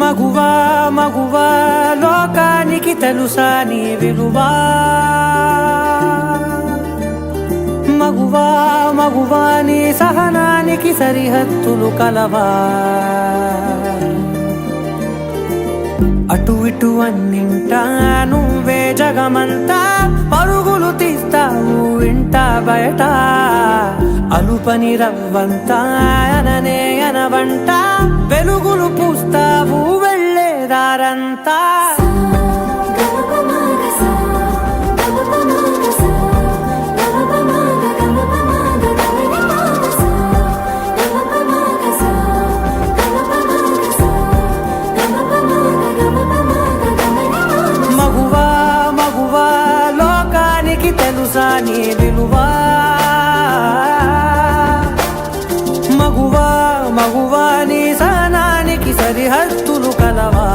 మగువా మగువా లోకానికి తెలుసా నీ విలువా, మగువా మగువా నీ సహనానికి సరిహద్దులు కలవా. అటు ఇటు అన్నింటా నువ్వే జగమంతా, పరుగులు తీస్తావు ఇంట బయట. అలుపని రవ్వంతా అననే అనవంట, వెలుగులు పూస్తావు వెళ్ళేదారంతా. మగువా మగువా లోకానికి తెలుసా నీ విలువా, మగువా మగువా నీ సహనానికి సరిహద్దులు కలవా.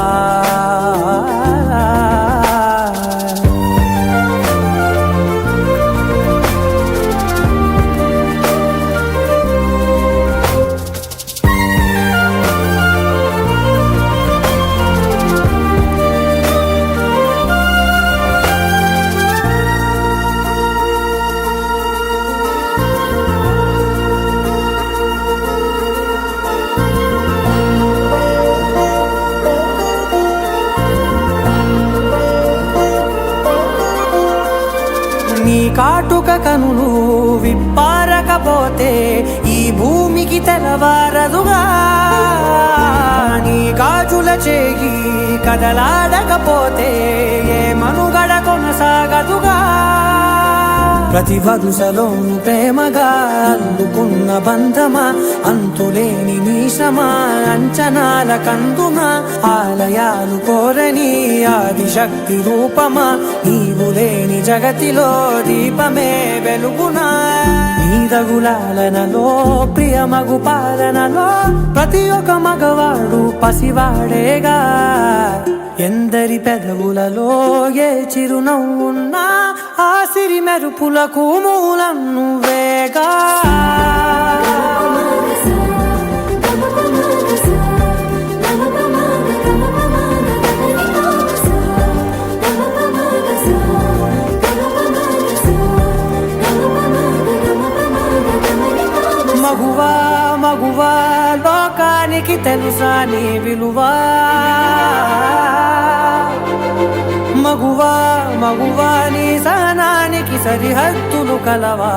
నీ కాటుక కనులు విప్పారకపోతే ఈ భూమికి తెలవారదుగా, నీ గాజుల చేయి కదలాడకపోతే ఏ మనుగడ కొనసాగదుగా. ప్రతి వరుసలోను ప్రేమగా అల్లుకున్న బంధమా, అంతులేని నీ శ్రమ అంచనాల కందుమా. ఆలయాలు కోరని ఆదిశక్తి రూపమా, నీవు లేని జగతిలో దీపమే వెలుగునా. నీ రగులాలనలో ప్రియమగు పాలనలో ప్రతి ఒక్క మగవాడు పసివాడేగా. ఎందరి పెదవులలో ఏ చిరునవ్వున్నా ఆ సిరి మెరుపులకు మూలం నువ్వేగా. మగువా మగువా లోకానికి తెలుసా నీ విలువా, మగువా మగువా నీ సహనానికి సరిహద్దులు కలవా.